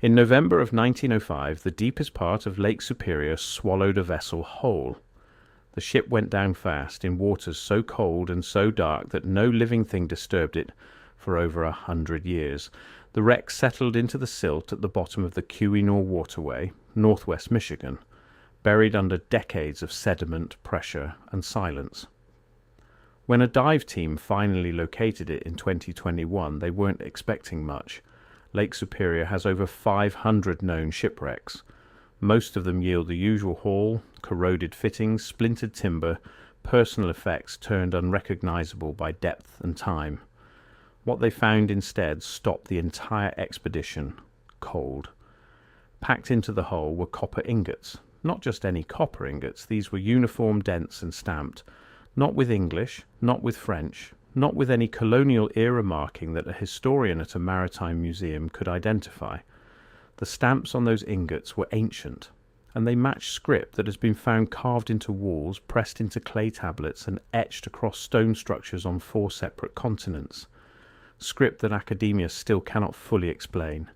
In November of 1905, the deepest part of Lake Superior swallowed a vessel whole. The ship went down fast in waters so cold and so dark that no living thing disturbed it for over 100 years. The wreck settled into the silt at the bottom of the Keweenaw waterway, northwest Michigan, buried under decades of sediment, pressure, and silence. When a dive team finally located it in 2021, they weren't expecting much. Lake Superior has over 500 known shipwrecks. Most of them yield the usual haul: corroded fittings, splintered timber, personal effects turned unrecognizable by depth and time. What they found instead stopped the entire expedition cold. Packed into the hull were copper ingots. Not just any copper ingots, these were uniform, dense and stamped. Not with English, not with French, not with any colonial era marking that a historian at a maritime museum could identify. The stamps on those ingots were ancient, and they matched script that has been found carved into walls, pressed into clay tablets, and etched across stone structures on 4 separate continents. Script that academia still cannot fully explain.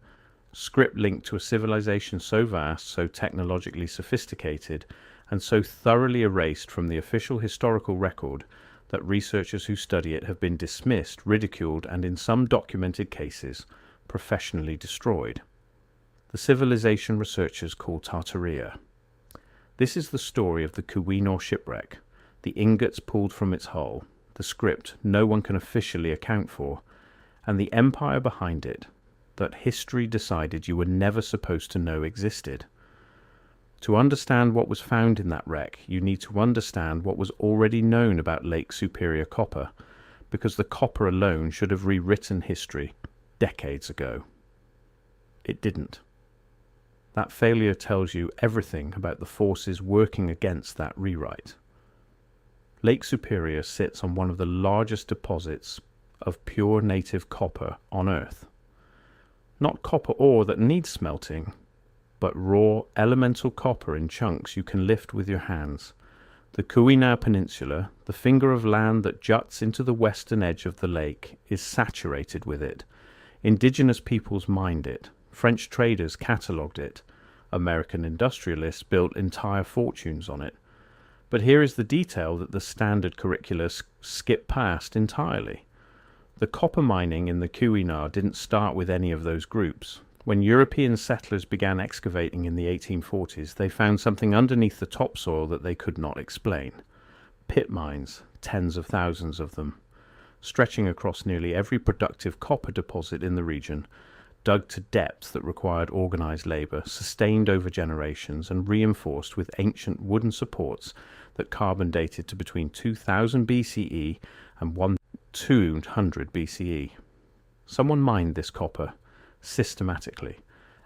Script linked to a civilization so vast, so technologically sophisticated, and so thoroughly erased from the official historical record that researchers who study it have been dismissed, ridiculed, and in some documented cases, professionally destroyed. The civilization researchers call Tartaria. This is the story of the Keweenaw shipwreck, the ingots pulled from its hull, the script no one can officially account for, and the empire behind it that history decided you were never supposed to know existed. To understand what was found in that wreck, you need to understand what was already known about Lake Superior copper, because the copper alone should have rewritten history decades ago. It didn't. That failure tells you everything about the forces working against that rewrite. Lake Superior sits on one of the largest deposits of pure native copper on Earth. Not copper ore that needs smelting, but raw, elemental copper in chunks you can lift with your hands. The Keweenaw Peninsula, the finger of land that juts into the western edge of the lake, is saturated with it. Indigenous peoples mined it. French traders catalogued it. American industrialists built entire fortunes on it. But here is the detail that the standard curricula skip past entirely. The copper mining in the Keweenaw didn't start with any of those groups. When European settlers began excavating in the 1840s, they found something underneath the topsoil that they could not explain. Pit mines, tens of thousands of them, stretching across nearly every productive copper deposit in the region, dug to depths that required organized labor, sustained over generations, and reinforced with ancient wooden supports that carbon dated to between 2000 BCE and 1200 BCE. Someone mined this copper systematically,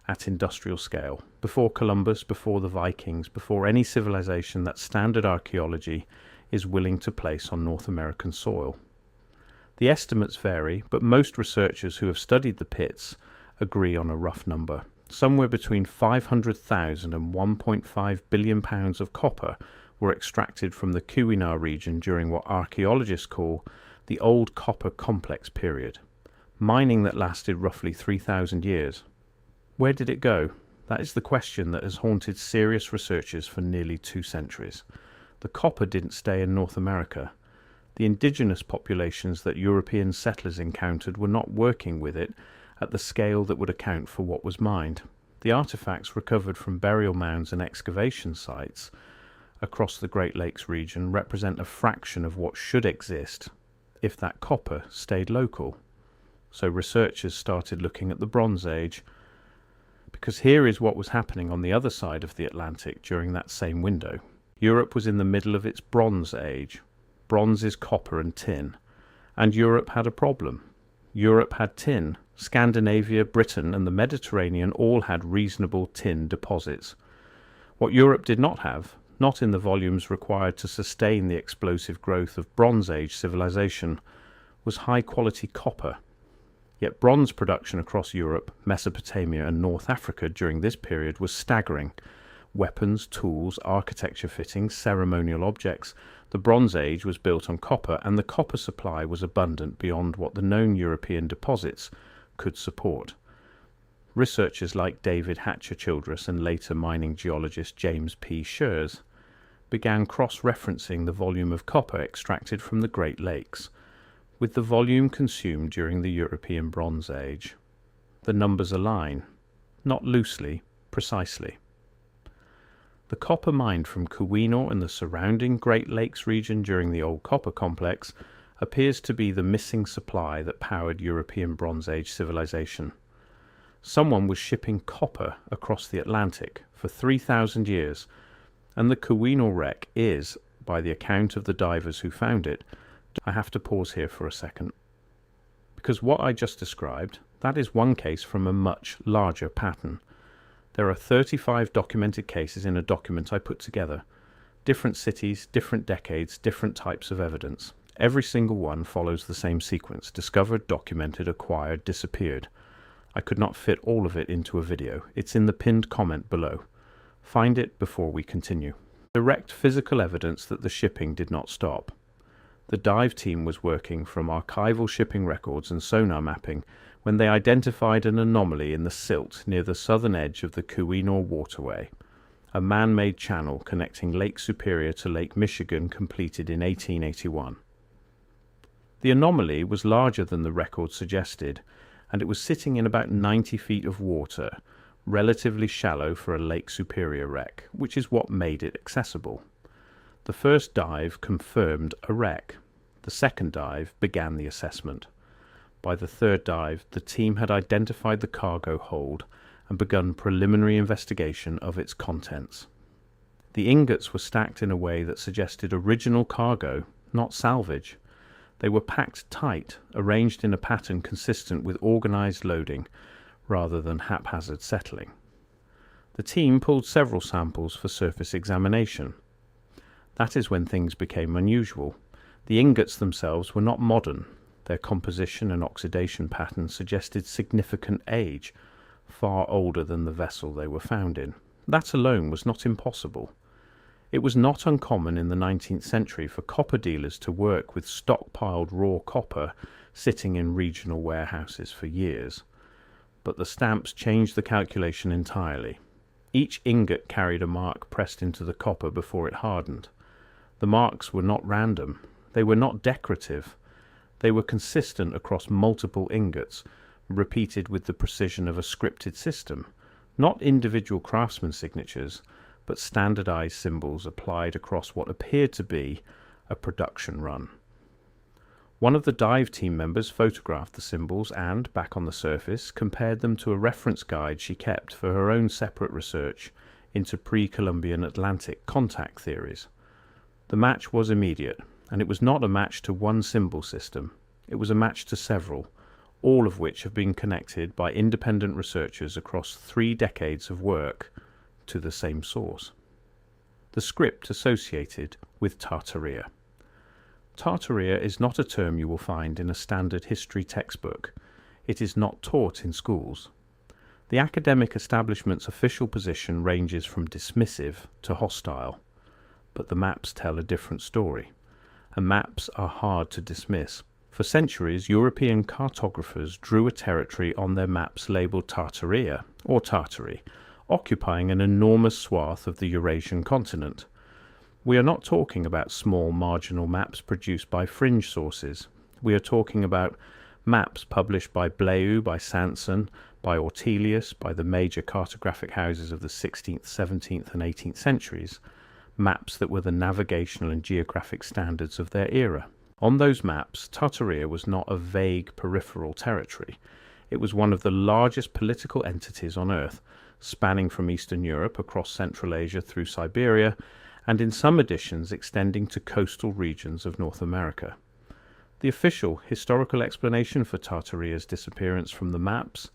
at industrial scale, before Columbus, before the Vikings, before any civilization that standard archaeology is willing to place on North American soil. The estimates vary, but most researchers who have studied the pits agree on a rough number. Somewhere between 500,000 and 1.5 billion pounds of copper were extracted from the Keweenaw region during what archaeologists call the Old Copper Complex period, mining that lasted roughly 3,000 years. Where did it go? That is the question that has haunted serious researchers for nearly 2 centuries. The copper didn't stay in North America. The indigenous populations that European settlers encountered were not working with it at the scale that would account for what was mined. The artifacts recovered from burial mounds and excavation sites across the Great Lakes region represent a fraction of what should exist if that copper stayed local. So researchers started looking at the Bronze Age, because here is what was happening on the other side of the Atlantic during that same window. Europe was in the middle of its Bronze Age. Bronze is copper and tin, and Europe had a problem. Europe had tin. Scandinavia, Britain, and the Mediterranean all had reasonable tin deposits. What Europe did not have, not in the volumes required to sustain the explosive growth of Bronze Age civilization, was high-quality copper. Yet bronze production across Europe, Mesopotamia, and North Africa during this period was staggering. Weapons, tools, architecture fittings, ceremonial objects. The Bronze Age was built on copper, and the copper supply was abundant beyond what the known European deposits could support. Researchers like David Hatcher-Childress and later mining geologist James P. Schurz began cross-referencing the volume of copper extracted from the Great Lakes with the volume consumed during the European Bronze Age. The numbers align, not loosely, precisely. The copper mined from Keweenaw and the surrounding Great Lakes region during the Old Copper Complex appears to be the missing supply that powered European Bronze Age civilization. Someone was shipping copper across the Atlantic for 3,000 years, and the Keweenaw wreck is, by the account of the divers who found it. I have to pause here for a second, because what I just described, that is one case from a much larger pattern. There are 35 documented cases in a document I put together. Different cities, different decades, different types of evidence. Every single one follows the same sequence: discovered, documented, acquired, disappeared. I could not fit all of it into a video. It's in the pinned comment below. Find it before we continue. Direct physical evidence that the shipping did not stop. The dive team was working from archival shipping records and sonar mapping when they identified an anomaly in the silt near the southern edge of the Keweenaw waterway, a man-made channel connecting Lake Superior to Lake Michigan completed in 1881. The anomaly was larger than the record suggested, and it was sitting in about 90 feet of water, relatively shallow for a Lake Superior wreck, which is what made it accessible. The first dive confirmed a wreck. The second dive began the assessment. By the third dive, the team had identified the cargo hold and begun preliminary investigation of its contents. The ingots were stacked in a way that suggested original cargo, not salvage. They were packed tight, arranged in a pattern consistent with organized loading rather than haphazard settling. The team pulled several samples for surface examination. That is when things became unusual. The ingots themselves were not modern. Their composition and oxidation patterns suggested significant age, far older than the vessel they were found in. That alone was not impossible. It was not uncommon in the 19th century for copper dealers to work with stockpiled raw copper sitting in regional warehouses for years. But the stamps changed the calculation entirely. Each ingot carried a mark pressed into the copper before it hardened. The marks were not random. They were not decorative. They were consistent across multiple ingots, repeated with the precision of a scripted system, not individual craftsman signatures, but standardized symbols applied across what appeared to be a production run. One of the dive team members photographed the symbols and, back on the surface, compared them to a reference guide she kept for her own separate research into pre-Columbian Atlantic contact theories. The match was immediate, and it was not a match to one symbol system. It was a match to several, all of which have been connected by independent researchers across 3 decades of work to the same source. The script associated with Tartaria. Tartaria is not a term you will find in a standard history textbook. It is not taught in schools. The academic establishment's official position ranges from dismissive to hostile, but the maps tell a different story, and maps are hard to dismiss. For centuries, European cartographers drew a territory on their maps labelled Tartaria, or Tartary, occupying an enormous swath of the Eurasian continent. We are not talking about small marginal maps produced by fringe sources. We are talking about maps published by Blaeu, by Sanson, by Ortelius, by the major cartographic houses of the 16th, 17th and 18th centuries, maps that were the navigational and geographic standards of their era. On those maps, Tartaria was not a vague peripheral territory. It was one of the largest political entities on Earth, spanning from Eastern Europe across Central Asia through Siberia, and in some editions extending to coastal regions of North America. The official historical explanation for Tartaria's disappearance from the maps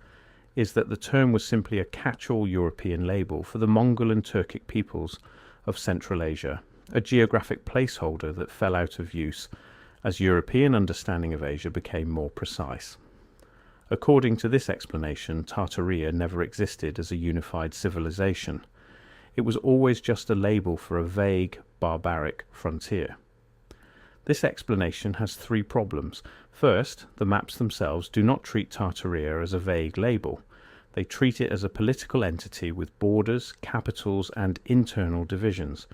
is that the term was simply a catch-all European label for the Mongol and Turkic peoples of Central Asia, a geographic placeholder that fell out of use as European understanding of Asia became more precise. According to this explanation, Tartaria never existed as a unified civilization. It was always just a label for a vague, barbaric frontier. This explanation has 3 problems. First, the maps themselves do not treat Tartaria as a vague label. They treat it as a political entity with borders, capitals, and internal divisions.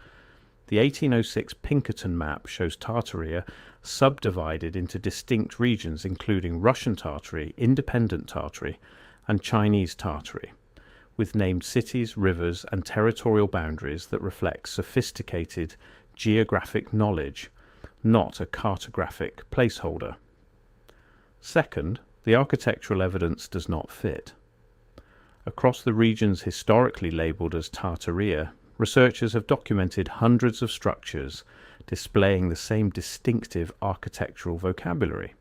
The 1806 Pinkerton map shows Tartaria subdivided into distinct regions, including Russian Tartary, independent Tartary, and Chinese Tartary, with named cities, rivers, and territorial boundaries that reflect sophisticated geographic knowledge, not a cartographic placeholder. Second, the architectural evidence does not fit. Across the regions historically labelled as Tartaria, researchers have documented hundreds of structures displaying the same distinctive architectural vocabulary.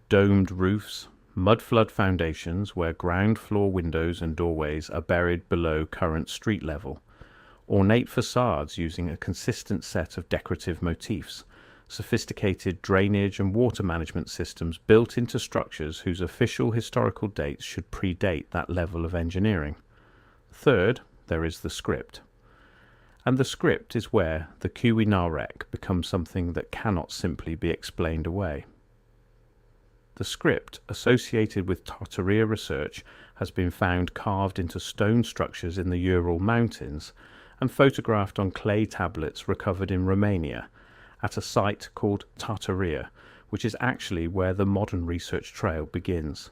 Domed roofs, mudflood foundations where ground floor windows and doorways are buried below current street level, ornate facades using a consistent set of decorative motifs, sophisticated drainage and water management systems built into structures whose official historical dates should predate that level of engineering. Third, there is the script. And the script is where the Keweenaw becomes something that cannot simply be explained away. The script associated with Tartaria research has been found carved into stone structures in the Ural Mountains and photographed on clay tablets recovered in Romania at a site called Tartaria, which is actually where the modern research trail begins.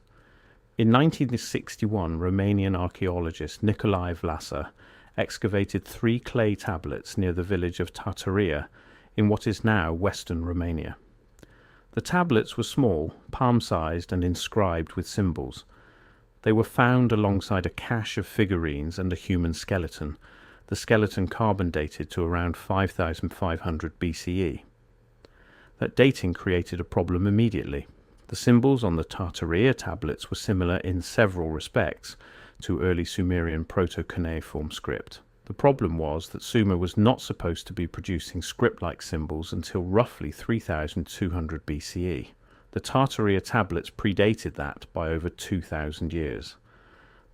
In 1961, Romanian archaeologist Nicolae Vlasa excavated 3 clay tablets near the village of Tartaria in what is now western Romania. The tablets were small, palm-sized, and inscribed with symbols. They were found alongside a cache of figurines and a human skeleton, the skeleton carbon dated to around 5500 BCE. That dating created a problem immediately. The symbols on the Tartaria tablets were similar in several respects to early Sumerian proto-cuneiform script. The problem was that Sumer was not supposed to be producing script-like symbols until roughly 3200 BCE. The Tartaria tablets predated that by over 2000 years.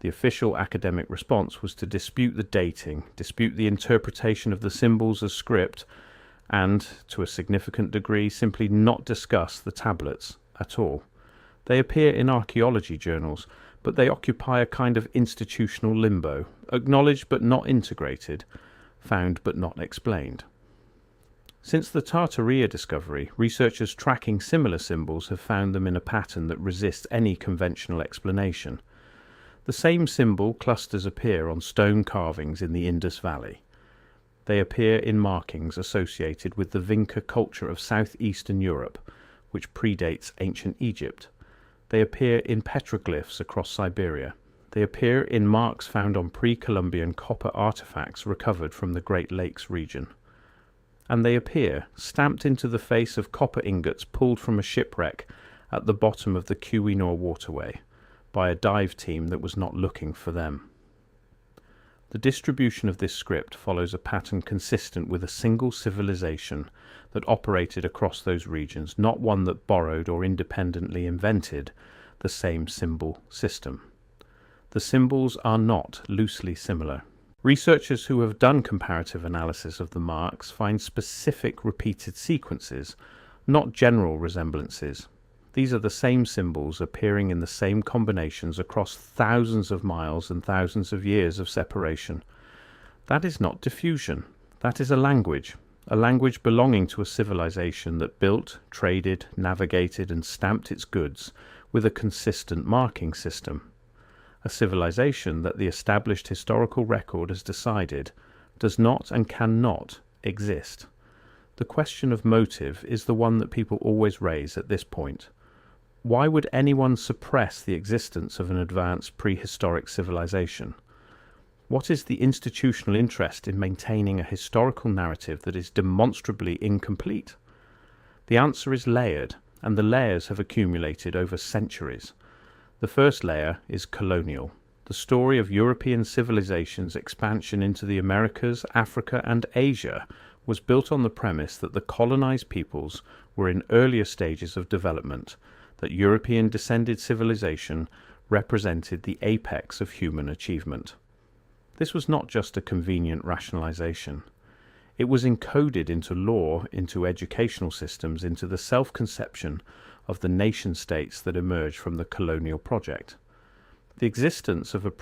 The official academic response was to dispute the dating, dispute the interpretation of the symbols as script, and, to a significant degree, simply not discuss the tablets at all. They appear in archaeology journals, but they occupy a kind of institutional limbo, acknowledged but not integrated, found but not explained. Since the Tartaria discovery, researchers tracking similar symbols have found them in a pattern that resists any conventional explanation. The same symbol clusters appear on stone carvings in the Indus Valley. They appear in markings associated with the Vinca culture of southeastern Europe, which predates ancient Egypt. They appear in petroglyphs across Siberia. They appear in marks found on pre-Columbian copper artifacts recovered from the Great Lakes region. And they appear stamped into the face of copper ingots pulled from a shipwreck at the bottom of the Keweenaw waterway by a dive team that was not looking for them. The distribution of this script follows a pattern consistent with a single civilization that operated across those regions, not one that borrowed or independently invented the same symbol system. The symbols are not loosely similar. Researchers who have done comparative analysis of the marks find specific repeated sequences, not general resemblances. These are the same symbols appearing in the same combinations across thousands of miles and thousands of years of separation. That is not diffusion. That is a language belonging to a civilization that built, traded, navigated, and stamped its goods with a consistent marking system. A civilization that the established historical record has decided does not and cannot exist. The question of motive is the one that people always raise at this point. Why would anyone suppress the existence of an advanced prehistoric civilization? What is the institutional interest in maintaining a historical narrative that is demonstrably incomplete? The answer is layered, and the layers have accumulated over centuries. The first layer is colonial. The story of European civilization's expansion into the Americas, Africa, and Asia was built on the premise that the colonized peoples were in earlier stages of development, that European descended civilization represented the apex of human achievement. This was not just a convenient rationalization. It was encoded into law, into educational systems, into the self-conception of the nation-states that emerged from the colonial project. The existence of a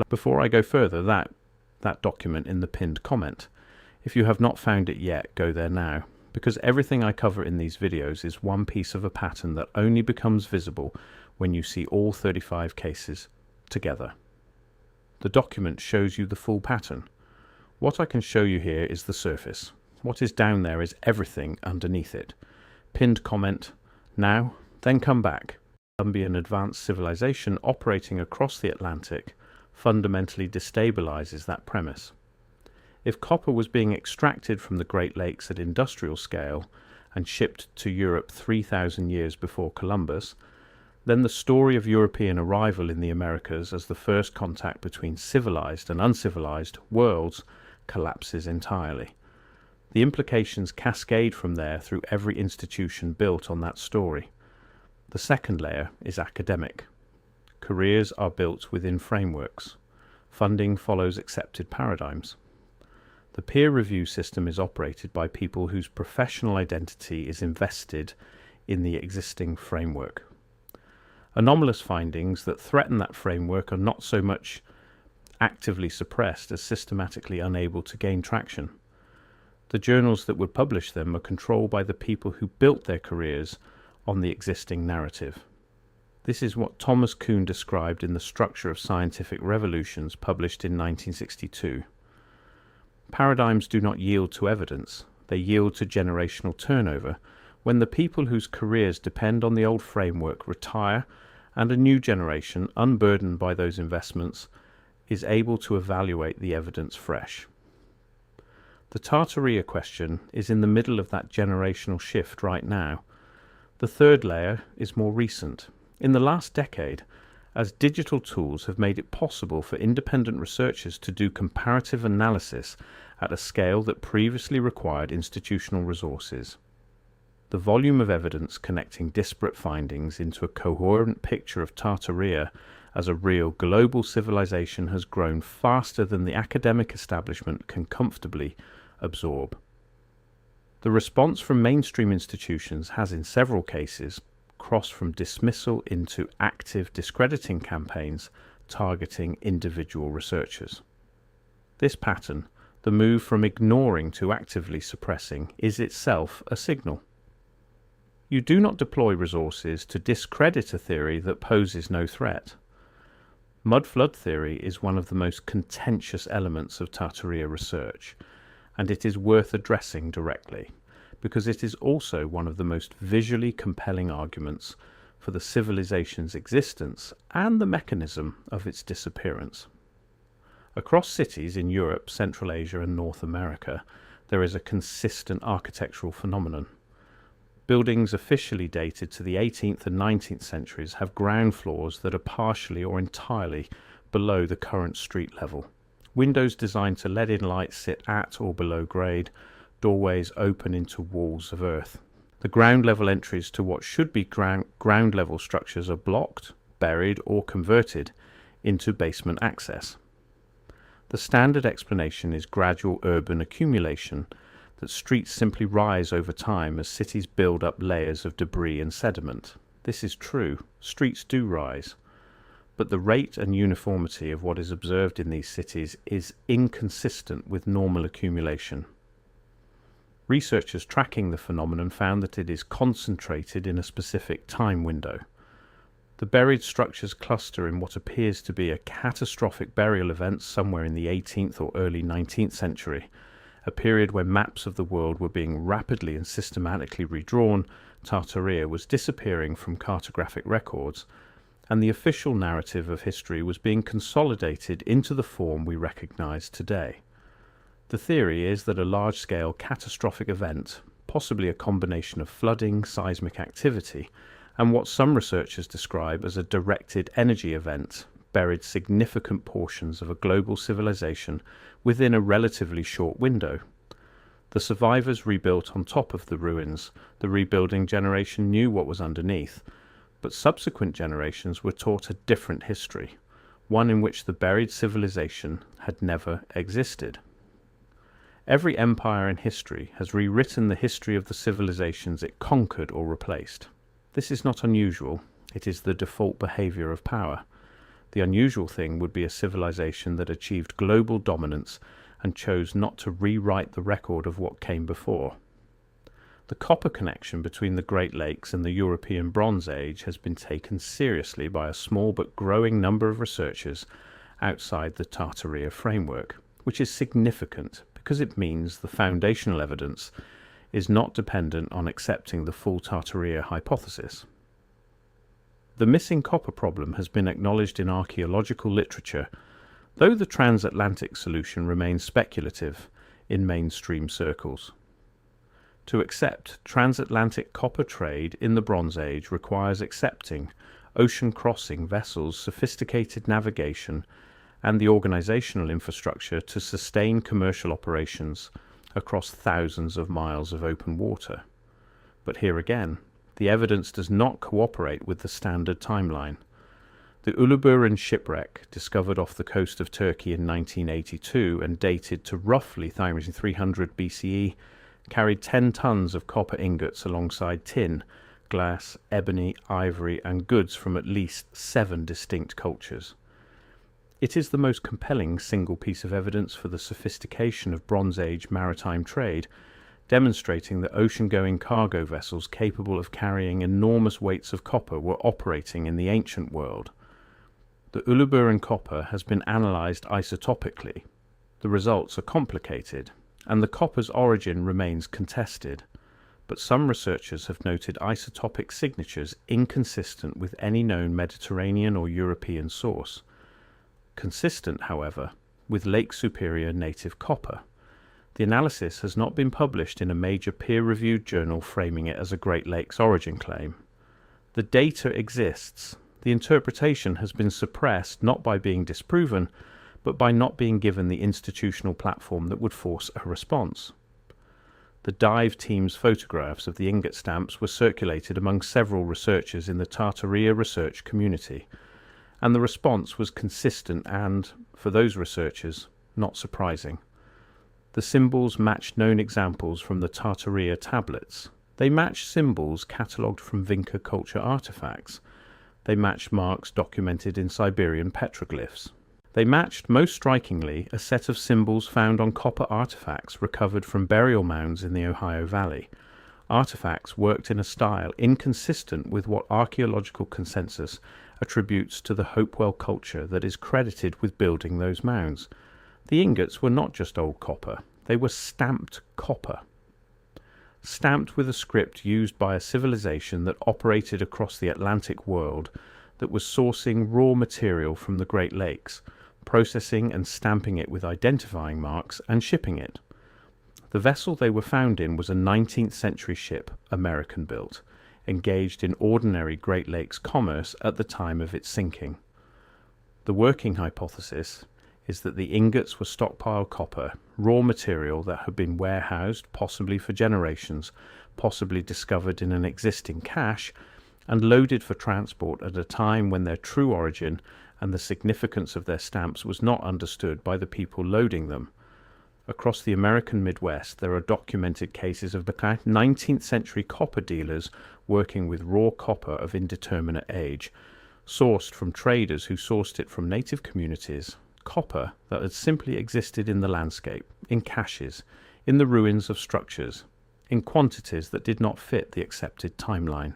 Before I go further, that document in the pinned comment. If you have not found it yet, go there now, because everything I cover in these videos is one piece of a pattern that only becomes visible when you see all 35 cases together. The document shows you the full pattern. What I can show you here is the surface. What is down there is everything underneath it. Pinned comment, now, then come back. Columbian advanced civilization operating across the Atlantic fundamentally destabilizes that premise. If copper was being extracted from the Great Lakes at industrial scale and shipped to Europe 3,000 years before Columbus, then the story of European arrival in the Americas as the first contact between civilized and uncivilized worlds collapses entirely. The implications cascade from there through every institution built on that story. The second layer is academic. Careers are built within frameworks. Funding follows accepted paradigms. The peer review system is operated by people whose professional identity is invested in the existing framework. Anomalous findings that threaten that framework are not so much actively suppressed as systematically unable to gain traction. The journals that would publish them are controlled by the people who built their careers on the existing narrative. This is what Thomas Kuhn described in The Structure of Scientific Revolutions, published in 1962. Paradigms do not yield to evidence, they yield to generational turnover, when the people whose careers depend on the old framework retire and a new generation, unburdened by those investments, is able to evaluate the evidence fresh. The Tartaria question is in the middle of that generational shift right now. The third layer is more recent. In the last decade, as digital tools have made it possible for independent researchers to do comparative analysis at a scale that previously required institutional resources, the volume of evidence connecting disparate findings into a coherent picture of Tartaria as a real global civilization has grown faster than the academic establishment can comfortably absorb. The response from mainstream institutions has in several cases crossed from dismissal into active discrediting campaigns targeting individual researchers. This pattern, the move from ignoring to actively suppressing, is itself a signal. You do not deploy resources to discredit a theory that poses no threat. Mud flood theory is one of the most contentious elements of Tartaria research, and it is worth addressing directly, because it is also one of the most visually compelling arguments for the civilization's existence and the mechanism of its disappearance. Across cities in Europe, Central Asia and North America, there is a consistent architectural phenomenon. Buildings officially dated to the 18th and 19th centuries have ground floors that are partially or entirely below the current street level. Windows designed to let in light sit at or below grade, doorways open into walls of earth. The ground level entries to what should be ground level structures are blocked, buried or converted into basement access. The standard explanation is gradual urban accumulation, that streets simply rise over time as cities build up layers of debris and sediment. This is true, streets do rise, but the rate and uniformity of what is observed in these cities is inconsistent with normal accumulation. Researchers tracking the phenomenon found that it is concentrated in a specific time window. The buried structures cluster in what appears to be a catastrophic burial event somewhere in the 18th or early 19th century, a period when maps of the world were being rapidly and systematically redrawn, Tartaria was disappearing from cartographic records, and the official narrative of history was being consolidated into the form we recognize today. The theory is that a large-scale catastrophic event, possibly a combination of flooding, seismic activity, and what some researchers describe as a directed energy event, buried significant portions of a global civilization within a relatively short window. The survivors rebuilt on top of the ruins. The rebuilding generation knew what was underneath, but subsequent generations were taught a different history, one in which the buried civilization had never existed. Every empire in history has rewritten the history of the civilizations it conquered or replaced. This is not unusual, it is the default behavior of power. The unusual thing would be a civilization that achieved global dominance and chose not to rewrite the record of what came before. The copper connection between the Great Lakes and the European Bronze Age has been taken seriously by a small but growing number of researchers outside the Tartaria framework, which is significant because it means the foundational evidence is not dependent on accepting the full Tartaria hypothesis. The missing copper problem has been acknowledged in archaeological literature, though the transatlantic solution remains speculative in mainstream circles. To accept transatlantic copper trade in the Bronze Age requires accepting ocean-crossing vessels, sophisticated navigation, and the organizational infrastructure to sustain commercial operations across thousands of miles of open water. But here again, the evidence does not cooperate with the standard timeline. The Uluburun shipwreck, discovered off the coast of Turkey in 1982 and dated to roughly 300 BCE, carried 10 tons of copper ingots alongside tin, glass, ebony, ivory, and goods from at least 7 distinct cultures. It is the most compelling single piece of evidence for the sophistication of Bronze Age maritime trade, demonstrating that ocean-going cargo vessels capable of carrying enormous weights of copper were operating in the ancient world. The Uluburun copper has been analysed isotopically. The results are complicated, and the copper's origin remains contested, but some researchers have noted isotopic signatures inconsistent with any known Mediterranean or European source. Consistent, however, with Lake Superior native copper. The analysis has not been published in a major peer-reviewed journal framing it as a Great Lakes origin claim. The data exists. The interpretation has been suppressed not by being disproven, but by not being given the institutional platform that would force a response. The dive team's photographs of the ingot stamps were circulated among several researchers in the Tartaria research community, and the response was consistent and, for those researchers, not surprising. The symbols matched known examples from the Tartaria tablets. They matched symbols catalogued from Vinca culture artifacts. They matched marks documented in Siberian petroglyphs. They matched, most strikingly, a set of symbols found on copper artifacts recovered from burial mounds in the Ohio Valley. Artifacts worked in a style inconsistent with what archaeological consensus attributes to the Hopewell culture that is credited with building those mounds. The ingots were not just old copper, they were stamped copper. Stamped with a script used by a civilization that operated across the Atlantic world, that was sourcing raw material from the Great Lakes, processing and stamping it with identifying marks, and shipping it. The vessel they were found in was a 19th century ship, American-built, engaged in ordinary Great Lakes commerce at the time of its sinking. The working hypothesis is that the ingots were stockpiled copper, raw material that had been warehoused, possibly for generations, possibly discovered in an existing cache, and loaded for transport at a time when their true origin and the significance of their stamps was not understood by the people loading them. Across the American Midwest, there are documented cases of 19th century copper dealers working with raw copper of indeterminate age, sourced from traders who sourced it from native communities, copper that had simply existed in the landscape, in caches, in the ruins of structures, in quantities that did not fit the accepted timeline.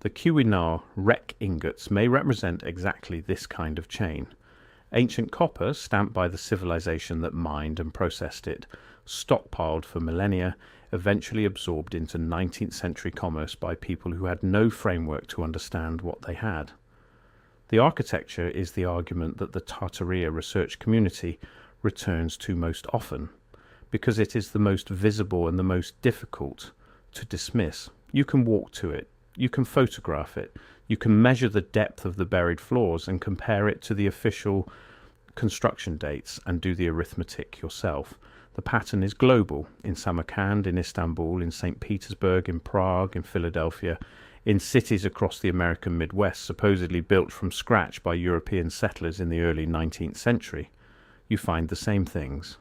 The Keweenaw wreck ingots may represent exactly this kind of chain. Ancient copper, stamped by the civilization that mined and processed it, stockpiled for millennia, eventually absorbed into 19th century commerce by people who had no framework to understand what they had. The architecture is the argument that the Tartaria research community returns to most often, because it is the most visible and the most difficult to dismiss. You can walk to it, you can photograph it, you can measure the depth of the buried floors and compare it to the official construction dates and do the arithmetic yourself. The pattern is global, in Samarkand, in Istanbul, in St. Petersburg, in Prague, in Philadelphia, in cities across the American Midwest supposedly built from scratch by European settlers in the early 19th century. You find the same things.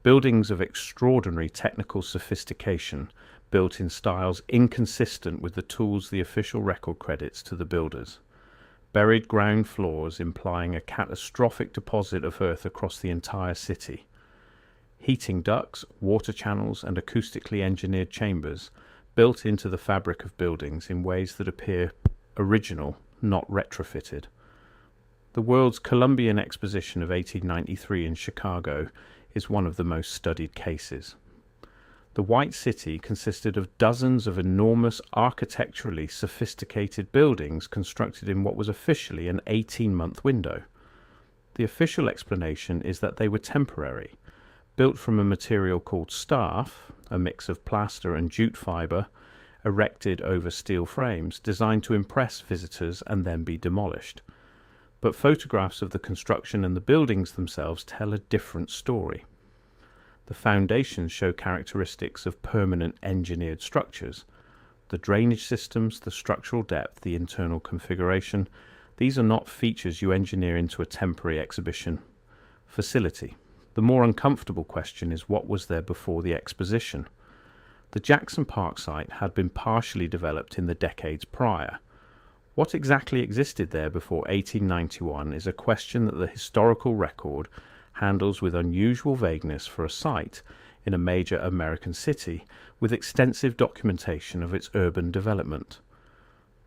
Buildings of extraordinary technical sophistication, built in styles inconsistent with the tools the official record credits to the builders. buried ground floors implying a catastrophic deposit of earth across the entire city. Heating ducts, water channels, and acoustically engineered chambers built into the fabric of buildings in ways that appear original, not retrofitted. The World's Columbian Exposition of 1893 in Chicago is one of the most studied cases. The White City consisted of dozens of enormous, architecturally sophisticated buildings constructed in what was officially an 18-month window. The official explanation is that they were temporary, built from a material called staff, a mix of plaster and jute fibre, erected over steel frames, designed to impress visitors and then be demolished. But photographs of the construction and the buildings themselves tell a different story. The foundations show characteristics of permanent engineered structures. The drainage systems, the structural depth, the internal configuration, these are not features you engineer into a temporary exhibition facility. The more uncomfortable question is what was there before the exposition? The Jackson Park site had been partially developed in the decades prior. What exactly existed there before 1891 is a question that the historical record handles with unusual vagueness for a site in a major American city with extensive documentation of its urban development.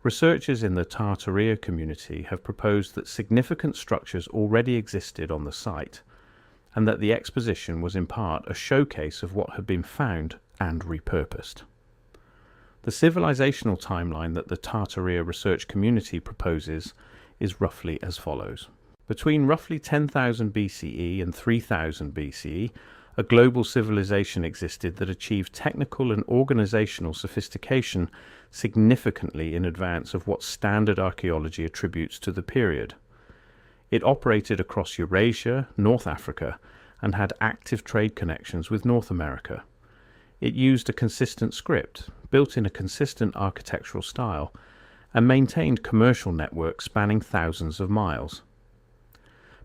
Researchers in the Tartaria community have proposed that significant structures already existed on the site, and that the exposition was in part a showcase of what had been found and repurposed. The civilizational timeline that the Tartaria research community proposes is roughly as follows. Between roughly 10,000 BCE and 3000 BCE, a global civilization existed that achieved technical and organizational sophistication significantly in advance of what standard archaeology attributes to the period. It operated across Eurasia, North Africa, and had active trade connections with North America. It used a consistent script, built in a consistent architectural style, and maintained commercial networks spanning thousands of miles.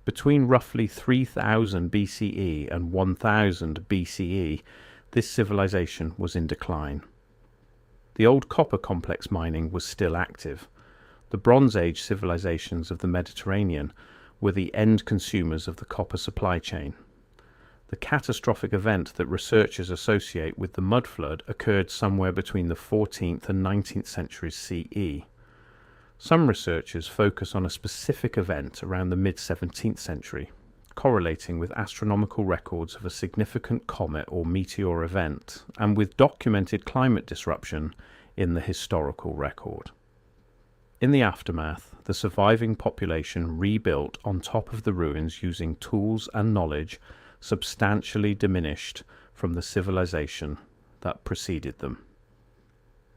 Between roughly 3000 BCE and 1000 BCE, this civilization was in decline. The old copper complex mining was still active. The Bronze Age civilizations of the Mediterranean were the end consumers of the copper supply chain. The catastrophic event that researchers associate with the mud flood occurred somewhere between the 14th and 19th centuries CE. Some researchers focus on a specific event around the mid-17th century, correlating with astronomical records of a significant comet or meteor event, and with documented climate disruption in the historical record. In the aftermath, the surviving population rebuilt on top of the ruins using tools and knowledge substantially diminished from the civilization that preceded them.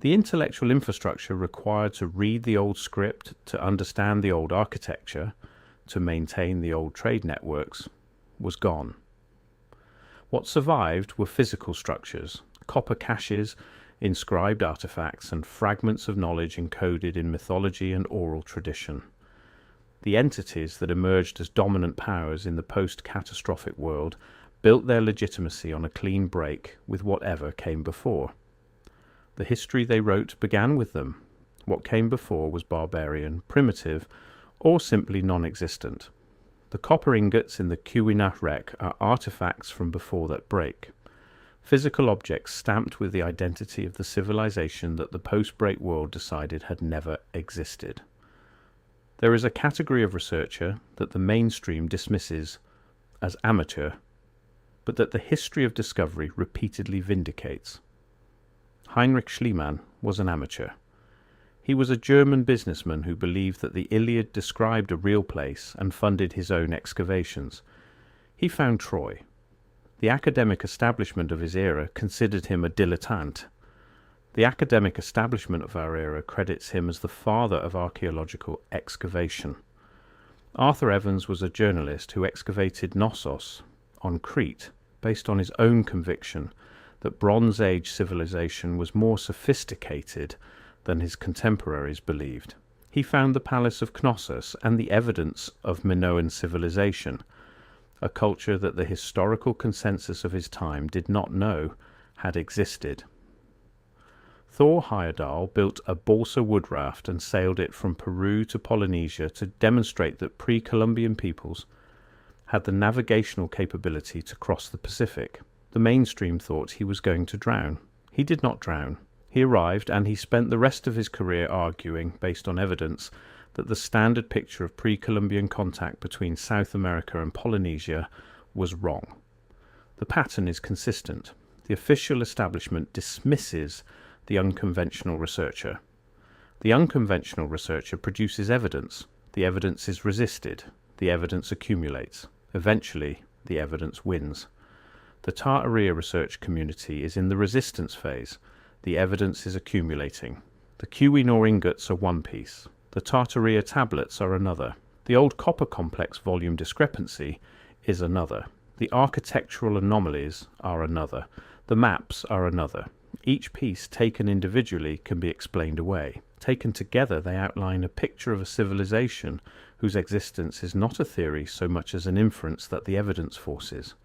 The intellectual infrastructure required to read the old script, to understand the old architecture, to maintain the old trade networks, was gone. What survived were physical structures, copper caches, inscribed artifacts, and fragments of knowledge encoded in mythology and oral tradition. The entities that emerged as dominant powers in the post-catastrophic world built their legitimacy on a clean break with whatever came before. The history they wrote began with them. What came before was barbarian, primitive, or simply non-existent. The copper ingots in the Keweenaw wreck are artifacts from before that break. Physical objects stamped with the identity of the civilization that the post-break world decided had never existed. There is a category of researcher that the mainstream dismisses as amateur, but that the history of discovery repeatedly vindicates. Heinrich Schliemann was an amateur. He was a German businessman who believed that the Iliad described a real place and funded his own excavations. He found Troy. The academic establishment of his era considered him a dilettante. The academic establishment of our era credits him as the father of archaeological excavation. Arthur Evans was a journalist who excavated Knossos on Crete based on his own conviction that Bronze Age civilization was more sophisticated than his contemporaries believed. He found the palace of Knossos and the evidence of Minoan civilization, a culture that the historical consensus of his time did not know had existed. Thor Heyerdahl built a balsa wood raft and sailed it from Peru to Polynesia to demonstrate that pre-Columbian peoples had the navigational capability to cross the Pacific. The mainstream thought he was going to drown. He did not drown. He arrived, and he spent the rest of his career arguing, based on evidence, that the standard picture of pre-Columbian contact between South America and Polynesia was wrong. The pattern is consistent. The official establishment dismisses the unconventional researcher. The unconventional researcher produces evidence. The evidence is resisted. The evidence accumulates. Eventually, the evidence wins. The Tartaria research community is in the resistance phase. The evidence is accumulating. The Keweenaw ingots are one piece. The Tartaria tablets are another. The old copper complex volume discrepancy is another. The architectural anomalies are another. The maps are another. Each piece taken individually can be explained away. Taken together, they outline a picture of a civilization whose existence is not a theory so much as an inference that the evidence forces.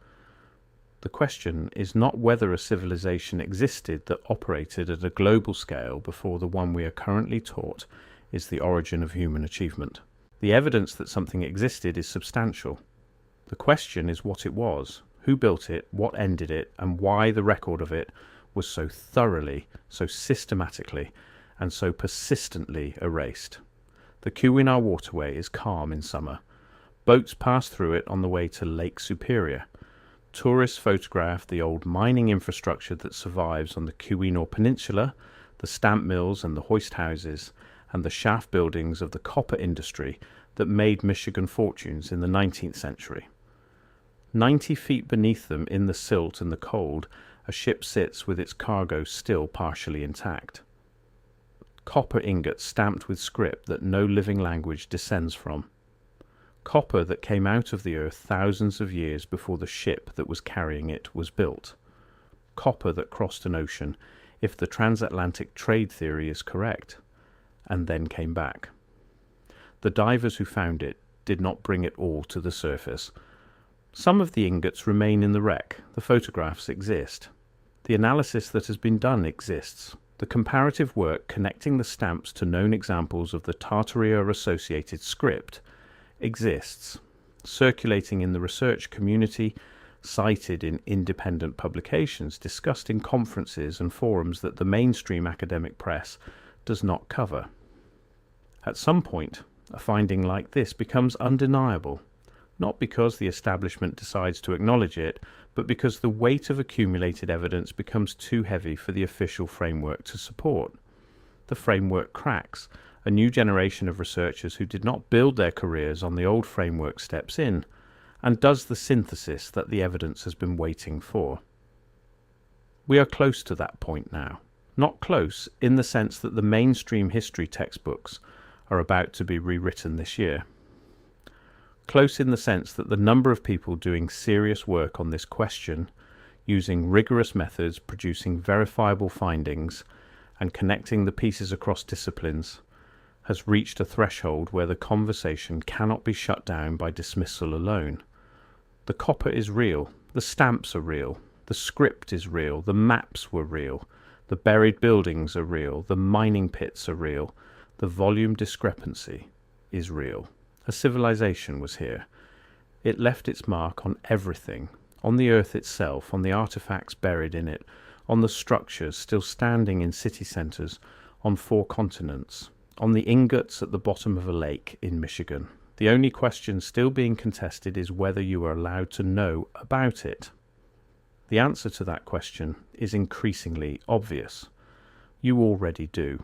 The question is not whether a civilization existed that operated at a global scale before the one we are currently taught is the origin of human achievement. The evidence that something existed is substantial. The question is what it was, who built it, what ended it, and why the record of it was so thoroughly, so systematically, and so persistently erased. The Keweenaw waterway is calm in summer. Boats pass through it on the way to Lake Superior. Tourists photograph the old mining infrastructure that survives on the Keweenaw Peninsula, the stamp mills and the hoist houses, and the shaft buildings of the copper industry that made Michigan fortunes in the 19th century. 90 feet beneath them in the silt and the cold, a ship sits with its cargo still partially intact. Copper ingots stamped with script that no living language descends from. Copper that came out of the earth thousands of years before the ship that was carrying it was built. Copper that crossed an ocean, if the transatlantic trade theory is correct, and then came back. The divers who found it did not bring it all to the surface. Some of the ingots remain in the wreck. The photographs exist. The analysis that has been done exists. The comparative work connecting the stamps to known examples of the Tartaria-associated script exists, circulating in the research community, cited in independent publications, discussed in conferences and forums that the mainstream academic press does not cover. At some point, a finding like this becomes undeniable, not because the establishment decides to acknowledge it, but because the weight of accumulated evidence becomes too heavy for the official framework to support. The framework cracks. A new generation of researchers who did not build their careers on the old framework steps in and does the synthesis that the evidence has been waiting for. We are close to that point now. Not close in the sense that the mainstream history textbooks are about to be rewritten this year. Close in the sense that the number of people doing serious work on this question, using rigorous methods, producing verifiable findings, and connecting the pieces across disciplines, has reached a threshold where the conversation cannot be shut down by dismissal alone. The copper is real, the stamps are real, the script is real, the maps were real, the buried buildings are real, the mining pits are real, the volume discrepancy is real. A civilization was here. It left its mark on everything, on the earth itself, on the artifacts buried in it, on the structures still standing in city centers, on 4 continents, on the ingots at the bottom of a lake in Michigan. The only question still being contested is whether you are allowed to know about it. The answer to that question is increasingly obvious. You already do.